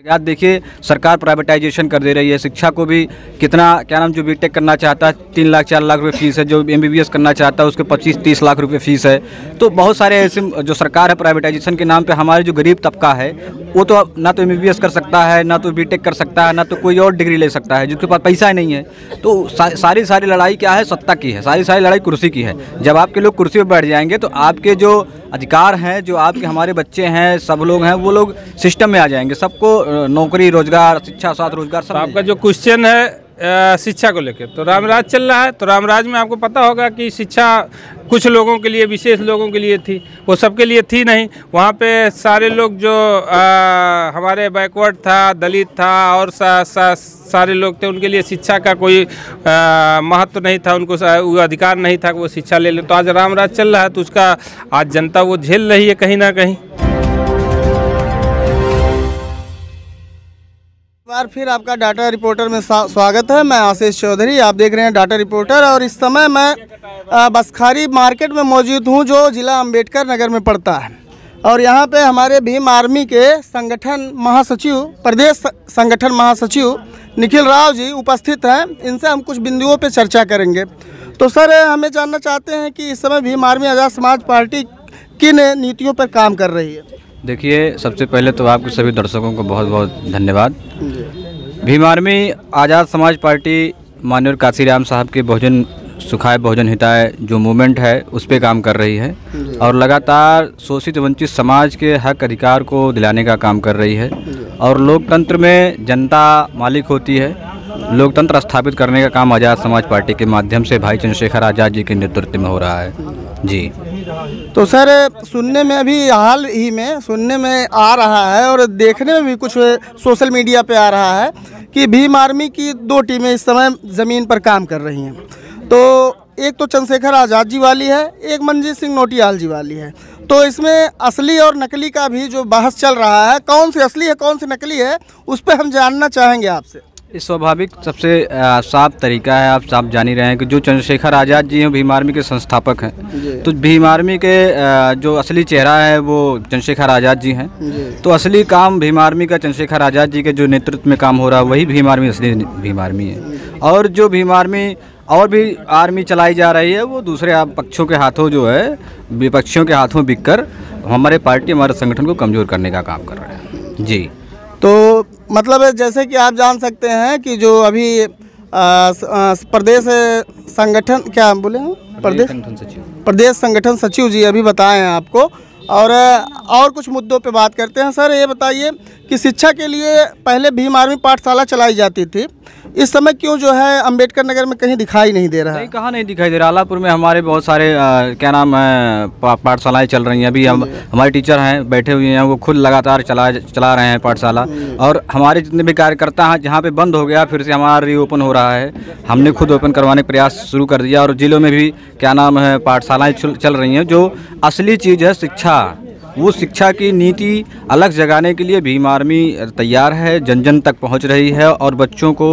आप देखिए, सरकार प्राइवेटाइजेशन कर दे रही है। शिक्षा को भी कितना, क्या नाम, जो बीटेक करना चाहता है 3 लाख 4 लाख रुपए फीस है, जो एमबीबीएस करना चाहता है उसके 25-30 लाख रुपए फीस है। तो बहुत सारे ऐसे जो सरकार है प्राइवेटाइजेशन के नाम पे हमारे जो गरीब तबका है वो तो ना तो एमबीबीएस कर सकता है, ना तो बीटेक कर सकता है, ना तो कोई और डिग्री ले सकता है, जिसके पास पैसा ही नहीं है। तो सारी लड़ाई क्या है, सत्ता की है, सारी लड़ाई कुर्सी की है। जब आपके लोग कुर्सी पर बैठ जाएंगे तो आपके जो अधिकार हैं, जो आपके हमारे बच्चे हैं, सब लोग हैं, वो लोग सिस्टम में आ जाएंगे। सबको नौकरी, रोजगार, शिक्षा, स्वास्थ्य, रोजगार सब। आपका जो क्वेश्चन है शिक्षा को लेकर, तो रामराज चल रहा है, तो रामराज में आपको पता होगा कि शिक्षा कुछ लोगों के लिए, विशेष लोगों के लिए थी, वो सबके लिए थी नहीं। वहाँ पे सारे लोग जो हमारे बैकवर्ड था, दलित था और सारे लोग थे, उनके लिए शिक्षा का कोई महत्व नहीं था, उनको वो अधिकार नहीं था कि वो शिक्षा ले लें। तो आज रामराज चल रहा है, तो उसका आज जनता वो झेल रही है कहीं ना कहीं। बार फिर आपका डाटा रिपोर्टर में स्वागत है। मैं आशीष चौधरी, आप देख रहे हैं डाटा रिपोर्टर। और इस समय मैं बसखारी मार्केट में मौजूद हूं, जो ज़िला अंबेडकर नगर में पड़ता है। और यहां पे हमारे भीम आर्मी के संगठन महासचिव, प्रदेश संगठन महासचिव निखिल राव जी उपस्थित हैं। इनसे हम कुछ बिंदुओं पे चर्चा करेंगे। तो सर, हमें जानना चाहते हैं कि इस समय भीम आर्मी आज़ाद समाज पार्टी किन नीतियों पर काम कर रही है? देखिए, सबसे पहले तो आपके सभी दर्शकों को बहुत बहुत धन्यवाद। भीम आर्मी आज़ाद समाज पार्टी माननीय काशीराम साहब के बहुजन सुखाय बहुजन हिताय जो मूवमेंट है उस पे काम कर रही है और लगातार शोषित वंचित समाज के हक अधिकार को दिलाने का काम कर रही है। और लोकतंत्र में जनता मालिक होती है, लोकतंत्र स्थापित करने का काम आज़ाद समाज पार्टी के माध्यम से भाई चंद्रशेखर आज़ाद जी के नेतृत्व में हो रहा है जी। तो सर, सुनने में अभी हाल ही में सुनने में आ रहा है और देखने में भी कुछ सोशल मीडिया पे आ रहा है कि भीम आर्मी की 2 टीमें इस समय ज़मीन पर काम कर रही हैं। तो एक तो चंद्रशेखर आज़ाद जी वाली है, एक मनजीत सिंह नोटियाल जी वाली है। तो इसमें असली और नकली का भी जो बहस चल रहा है, कौन सी असली है कौन सी नकली है, उस पर हम जानना चाहेंगे आपसे। इस स्वाभाविक सबसे साफ तरीका है, आप साफ जान ही रहे हैं कि जो चंद्रशेखर आज़ाद जी हैं भीम आर्मी के संस्थापक हैं। तो भीम आर्मी के जो असली चेहरा है वो चंद्रशेखर आज़ाद जी हैं। तो असली काम भीम आर्मी का चंद्रशेखर आज़ाद जी के जो नेतृत्व में काम हो रहा है वही भीम आर्मी असली भीम आर्मी है। और जो भीम आर्मी और भी आर्मी चलाई जा रही है वो दूसरे पक्षों के हाथों, जो है विपक्षियों के हाथों बिककर हमारे पार्टी, हमारे संगठन को कमज़ोर करने का काम कर रहे हैं जी। तो मतलब जैसे कि आप जान सकते हैं कि जो अभी प्रदेश संगठन, क्या बोले हैं, प्रदेश संगठन सचिव जी अभी बताए हैं आपको। और कुछ मुद्दों पे बात करते हैं। सर, ये बताइए कि शिक्षा के लिए पहले भीम आर्मी पाठशाला चलाई जाती थी, इस समय क्यों जो है अंबेडकर नगर में कहीं दिखाई नहीं दे रहा है? कहाँ नहीं दिखाई दे रहा। आलापुर में हमारे बहुत सारे क्या नाम है पाठशालाएँ चल रही हैं। अभी हमारे टीचर हैं बैठे हुए हैं, वो खुद लगातार चला रहे हैं पाठशाला। और हमारे जितने भी कार्यकर्ता हैं, जहाँ पे बंद हो गया फिर से हमारा रीओपन हो रहा है, हमने खुद ओपन करवाने का प्रयास शुरू कर दिया। और जिलों में भी क्या नाम है पाठशालाएँ चल रही हैं। जो असली चीज़ है शिक्षा, वो शिक्षा की नीति अलग जगाने के लिए भीम आर्मी तैयार है, जन जन तक पहुंच रही है और बच्चों को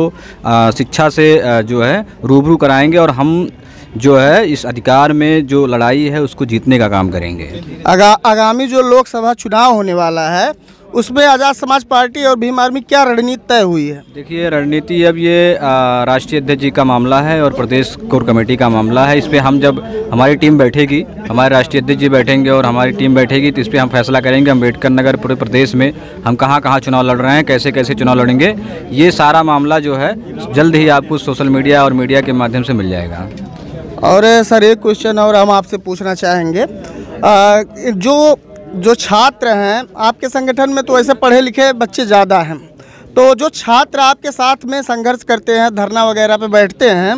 शिक्षा से जो है रूबरू कराएंगे। और हम जो है इस अधिकार में जो लड़ाई है उसको जीतने का काम करेंगे। आगामी जो लोकसभा चुनाव होने वाला है उसमें आज़ाद समाज पार्टी और भीम आर्मी क्या रणनीति तय हुई है? देखिए, रणनीति अब ये राष्ट्रीय अध्यक्ष जी का मामला है और प्रदेश कोर कमेटी का मामला है। इस पर हम जब हमारी टीम बैठेगी, हमारे राष्ट्रीय अध्यक्ष जी बैठेंगे और हमारी टीम बैठेगी, तो इस पर हम फैसला करेंगे अम्बेडकर नगर पूरे प्रदेश में हम कहाँ कहाँ चुनाव लड़ रहे हैं, कैसे कैसे चुनाव लड़ेंगे। ये सारा मामला जो है जल्द ही आपको सोशल मीडिया और मीडिया के माध्यम से मिल जाएगा। और सर, एक क्वेश्चन और हम आपसे पूछना चाहेंगे। जो छात्र हैं आपके संगठन में, तो ऐसे पढ़े लिखे बच्चे ज़्यादा हैं, तो जो छात्र आपके साथ में संघर्ष करते हैं, धरना वगैरह पे बैठते हैं,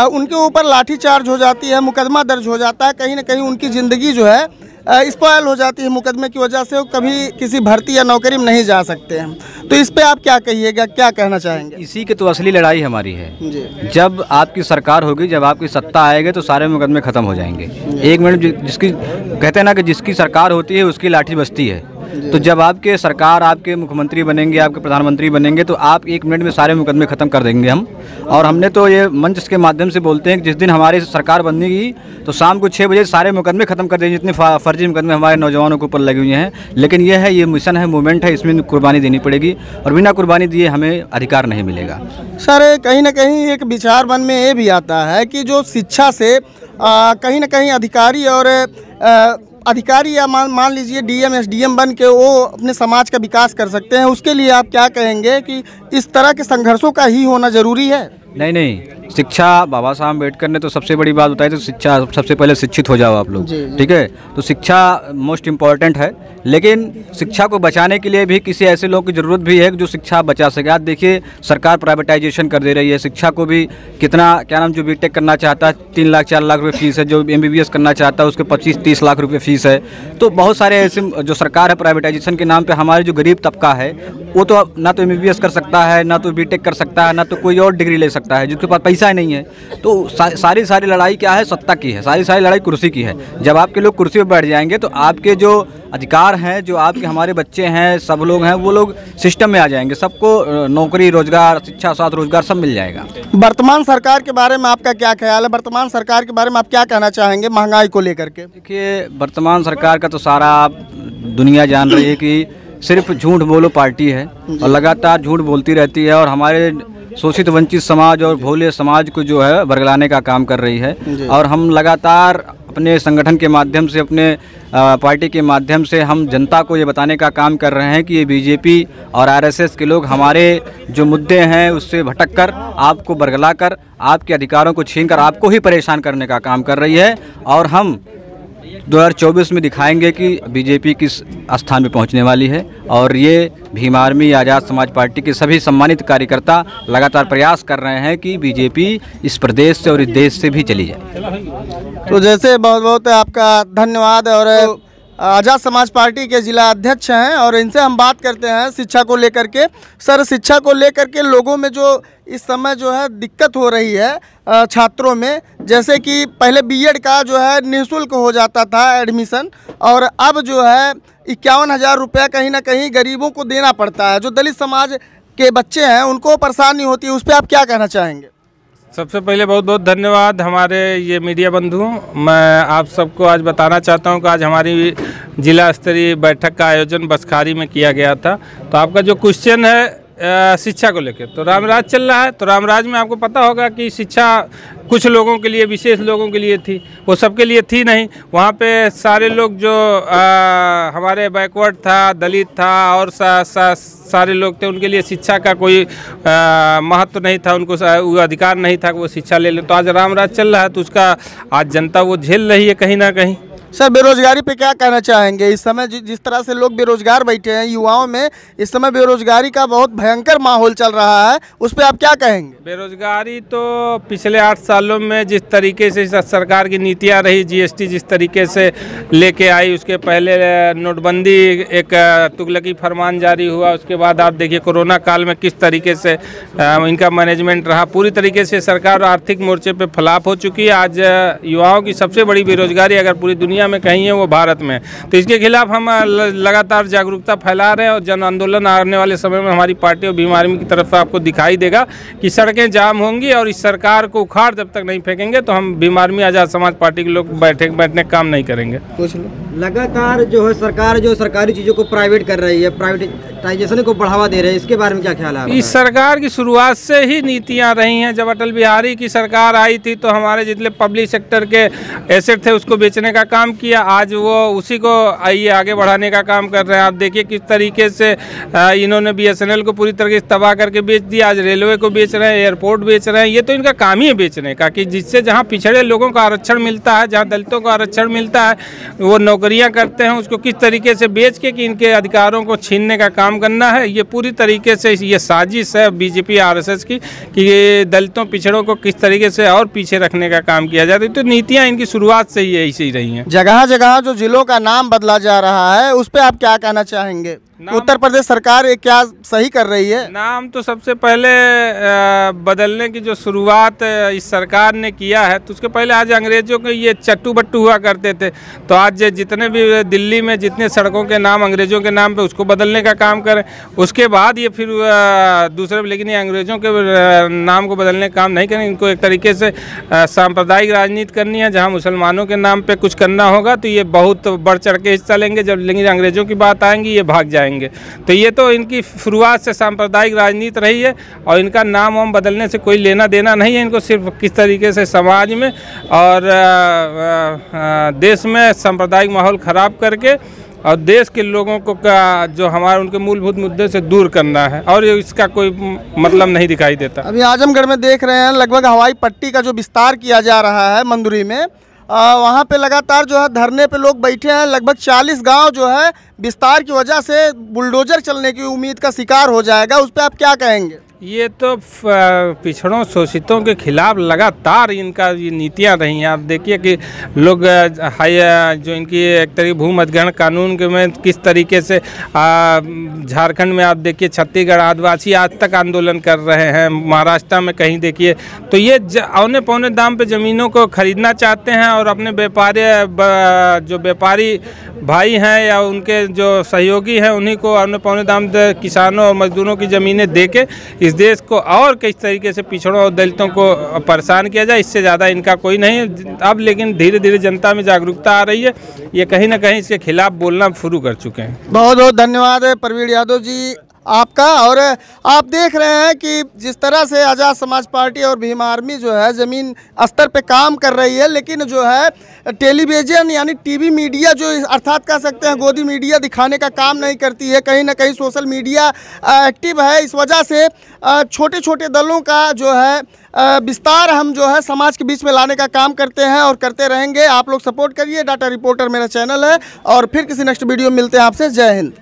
उनके ऊपर लाठीचार्ज हो जाती है, मुकदमा दर्ज हो जाता है, कहीं ना कहीं उनकी ज़िंदगी जो है स्पॉयल हो जाती है मुकदमे की वजह से, वो कभी किसी भर्ती या नौकरी में नहीं जा सकते हैं। तो इस पे आप क्या कहिएगा, क्या कहना चाहेंगे? इसी की तो असली लड़ाई हमारी है जी। जब आपकी सरकार होगी, जब आपकी सत्ता आएगी, तो सारे मुकदमे खत्म हो जाएंगे। 1 मिनट जिसकी कहते हैं ना कि जिसकी सरकार होती है उसकी लाठी बजती है। तो जब आपके सरकार, आपके मुख्यमंत्री बनेंगे, आपके प्रधानमंत्री बनेंगे, तो आप 1 मिनट में सारे मुकदमे ख़त्म कर देंगे हम। और हमने तो ये मंच के माध्यम से बोलते हैं कि जिस दिन हमारी सरकार बनेगी तो शाम को 6 बजे सारे मुकदमे ख़त्म कर देंगे, जितने फर्जी मुकदमे हमारे नौजवानों के ऊपर लगे हुए हैं। लेकिन यह है, ये मिशन है, मूवमेंट है, इसमें कुर्बानी देनी पड़ेगी और बिना कुर्बानी दिए हमें अधिकार नहीं मिलेगा। सर, कहीं ना कहीं एक विचार मन में ये भी आता है कि जो शिक्षा से कहीं ना कहीं अधिकारी और अधिकारी या मान लीजिए डीएम एसडीएम बन के वो अपने समाज का विकास कर सकते हैं, उसके लिए आप क्या कहेंगे कि इस तरह के संघर्षों का ही होना ज़रूरी है? नहीं, शिक्षा, बाबा साहब अम्बेडकर ने तो सबसे बड़ी बात बताई, तो शिक्षा, सबसे पहले शिक्षित हो जाओ आप लोग, ठीक है। तो शिक्षा मोस्ट इम्पॉर्टेंट है, लेकिन शिक्षा को बचाने के लिए भी किसी ऐसे लोगों की ज़रूरत भी है जो शिक्षा बचा सके। आज देखिए, सरकार प्राइवेटाइजेशन कर दे रही है शिक्षा को भी। कितना, क्या नाम, जो बीटेक करना चाहता है 3 लाख 4 लाख रुपये फीस है, जो एमबीबीएस करना चाहता है उसके 25-30 लाख रुपये फीस है। तो बहुत सारे ऐसे जो सरकार है प्राइवेटाइजेशन के नाम पर, हमारे जो गरीब तबका है वो तो ना तो एमबीबीएस कर सकता है, ना तो बीटेक कर सकता है, ना तो कोई और डिग्री ले सकता है, जिसके पास पैसा ही नहीं है। तो सारी लड़ाई क्या है? सत्ता की है, सारी लड़ाई कुर्सी की है। जब आपके लोग कुर्सी पर बैठ जाएंगे तो आपके जो अधिकार हैं, जो आपके हमारे बच्चे हैं, सब लोग हैं, वो लोग सिस्टम में आ जाएंगे। सबको नौकरी, रोजगार, शिक्षा, स्वास्थ्य, रोजगार सब मिल जाएगा। वर्तमान सरकार के बारे में आपका क्या ख्याल है? वर्तमान सरकार के बारे में आप क्या कहना चाहेंगे महंगाई को लेकर के? देखिए, वर्तमान सरकार का तो सारा दुनिया जान रही है कि सिर्फ झूठ बोलो पार्टी है और लगातार झूठ बोलती रहती है और हमारे शोषित वंचित समाज और भोले समाज को जो है बरगलाने का काम कर रही है। और हम लगातार अपने संगठन के माध्यम से, अपने पार्टी के माध्यम से हम जनता को ये बताने का काम कर रहे हैं कि ये बीजेपी और आरएसएस के लोग हमारे जो मुद्दे हैं उससे भटक कर, आपको बरगला कर, आपके अधिकारों को छीन कर आपको ही परेशान करने का काम कर रही है। और हम 2024 में दिखाएंगे कि बीजेपी किस स्थान पे पहुंचने वाली है। और ये भीम आर्मी, आज़ाद समाज पार्टी के सभी सम्मानित कार्यकर्ता लगातार प्रयास कर रहे हैं कि बीजेपी इस प्रदेश से और इस देश से भी चली जाए। तो जैसे बहुत बहुत आपका धन्यवाद। और आज़ाद समाज पार्टी के जिला अध्यक्ष हैं और इनसे हम बात करते हैं शिक्षा को लेकर के। सर, शिक्षा को लेकर के लोगों में जो इस समय जो है दिक्कत हो रही है छात्रों में, जैसे कि पहले बीएड का जो है निःशुल्क हो जाता था एडमिशन, और अब जो है 51,000 रुपया कहीं ना कहीं गरीबों को देना पड़ता है। जो दलित समाज के बच्चे हैं उनको परेशानी होती है, उस पर आप क्या कहना चाहेंगे? सबसे पहले बहुत बहुत धन्यवाद हमारे ये मीडिया बंधुओं। मैं आप सबको आज बताना चाहता हूं कि आज हमारी जिला स्तरीय बैठक का आयोजन बसखारी में किया गया था। तो आपका जो क्वेश्चन है शिक्षा को लेकर, तो रामराज चल रहा है, तो रामराज में आपको पता होगा कि शिक्षा कुछ लोगों के लिए, विशेष लोगों के लिए थी, वो सबके लिए थी नहीं। वहाँ पे सारे लोग जो हमारे बैकवर्ड था, दलित था और सारे लोग थे, उनके लिए शिक्षा का कोई महत्व नहीं था, उनको वो अधिकार नहीं था कि वो शिक्षा ले लें। तो आज रामराज चल रहा है, तो उसका आज जनता वो झेल रही है कहीं ना कहीं। सर, बेरोजगारी पे क्या कहना चाहेंगे? इस समय जिस तरह से लोग बेरोजगार बैठे हैं, युवाओं में इस समय बेरोजगारी का बहुत भयंकर माहौल चल रहा है, उस पर आप क्या कहेंगे? बेरोजगारी तो पिछले 8 सालों में जिस तरीके से सरकार की नीतियां रही, जीएसटी जिस तरीके से लेके आई, उसके पहले नोटबंदी एक तुगलकी फरमान जारी हुआ, उसके बाद आप देखिए कोरोना काल में किस तरीके से इनका मैनेजमेंट रहा। पूरी तरीके से सरकार आर्थिक मोर्चे पे फ्लॉप हो चुकी है। आज युवाओं की सबसे बड़ी बेरोजगारी अगर पूरी दुनिया में कहीं है वो भारत में। तो इसके खिलाफ हम लगातार जागरूकता फैला रहे हैं और जन आंदोलन आने वाले समय में हमारी पार्टी और भीम आर्मी की तरफ से आपको दिखाई देगा कि सड़कें जाम होंगी और इस सरकार को उखाड़ जब तक नहीं फेंकेंगे तो हम भीम आर्मी आज़ाद समाज पार्टी के लोग बैठने काम नहीं करेंगे। लगातार जो है सरकार जो सरकारी चीज़ों को प्राइवेट कर रही है, प्राइवेटाइजेशन को बढ़ावा दे रहे हैं, इसके बारे में क्या ख्याल है? इस सरकार की शुरुआत से ही नीतियां रही हैं। जब अटल बिहारी की सरकार आई थी तो हमारे जितने पब्लिक सेक्टर के एसेट थे उसको बेचने का काम किया। आज वो उसी को आगे बढ़ाने का काम कर रहे हैं। आप देखिए किस तरीके से इन्होंने बीएसएनएल को पूरी तरीके से तबाह करके बेच दिया। आज रेलवे को बेच रहे हैं, एयरपोर्ट बेच रहे हैं। ये तो इनका काम ही है बेचने का, कि जिससे जहाँ पिछड़े लोगों का आरक्षण मिलता है, जहाँ दलितों को आरक्षण मिलता है, वो नौकरियाँ करते हैं, उसको किस तरीके से बेच के कि इनके अधिकारों को छीनने का काम करना है। ये पूरी तरीके से ये साजिश है बीजेपी आरएसएस की कि ये दलितों पिछड़ों को किस तरीके से और पीछे रखने का काम किया जाता है। तो नीतियाँ इनकी शुरुआत से ही ऐसी ही रही हैं। जगह जगह जो जिलों का नाम बदला जा रहा है उस पर आप क्या कहना चाहेंगे? उत्तर प्रदेश सरकार ये क्या सही कर रही है? नाम तो सबसे पहले बदलने की जो शुरुआत इस सरकार ने किया है, तो उसके पहले आज अंग्रेजों के ये चट्टू बट्टू हुआ करते थे, तो आज जितने भी दिल्ली में जितने सड़कों के नाम अंग्रेजों के नाम पे उसको बदलने का काम करें। उसके बाद ये फिर दूसरे, लेकिन ये अंग्रेजों के नाम को बदलने का काम नहीं करें। इनको एक तरीके से सांप्रदायिक राजनीति करनी है, जहाँ मुसलमानों के नाम पर कुछ करना होगा तो ये बहुत बढ़ चढ़ के हिस्सा लेंगे, जब लेकिन अंग्रेजों की बात आएंगी ये भाग जाएंगे। तो ये तो इनकी शुरुआत से सांप्रदायिक राजनीति रही है और इनका नाम वाम बदलने से कोई लेना देना नहीं है। इनको सिर्फ किस तरीके से समाज में और देश में सांप्रदायिक माहौल खराब करके और देश के लोगों को का जो हमारे उनके मूलभूत मुद्दे से दूर करना है, और इसका कोई मतलब नहीं दिखाई देता। अभी आजमगढ़ में देख रहे हैं लगभग हवाई पट्टी का जो विस्तार किया जा रहा है मंदुरी में, वहाँ पे लगातार जो है धरने पे लोग बैठे हैं। लगभग 40 गांव जो है विस्तार की वजह से बुलडोजर चलने की उम्मीद का शिकार हो जाएगा। उस पर आप क्या कहेंगे? ये तो पिछड़ों शोषितों के खिलाफ लगातार इनका ये नीतियाँ रही हैं। आप देखिए कि लोग जो इनकी एक तरीके भूमधिग्रहण कानून के में किस तरीके से झारखंड में आप देखिए, छत्तीसगढ़ आदिवासी आज तक आंदोलन कर रहे हैं, महाराष्ट्र में कहीं देखिए, तो ये औने पौने दाम पे ज़मीनों को खरीदना चाहते हैं और अपने जो व्यापारी भाई हैं या उनके जो सहयोगी हैं उन्हीं को औने पौने दाम किसानों और मजदूरों की ज़मीनें दे के इस देश को और किस तरीके से पिछड़ों और दलितों को परेशान किया जाए, इससे ज़्यादा इनका कोई नहीं है। अब लेकिन धीरे धीरे जनता में जागरूकता आ रही है, ये कहीं ना कहीं इसके खिलाफ बोलना शुरू कर चुके हैं। बहुत बहुत धन्यवाद है प्रवीण यादव जी आपका। और आप देख रहे हैं कि जिस तरह से आज़ाद समाज पार्टी और भीम आर्मी जो है ज़मीन स्तर पे काम कर रही है, लेकिन जो है टेलीविज़न यानी टीवी मीडिया जो अर्थात कह सकते हैं गोदी मीडिया दिखाने का काम नहीं करती है। कहीं ना कहीं सोशल मीडिया एक्टिव है, इस वजह से छोटे छोटे दलों का जो है विस्तार हम जो है समाज के बीच में लाने का काम करते हैं और करते रहेंगे। आप लोग सपोर्ट करिए। डाटा रिपोर्टर मेरा चैनल है और फिर किसी नेक्स्ट वीडियो में मिलते हैं आपसे। जय हिंद।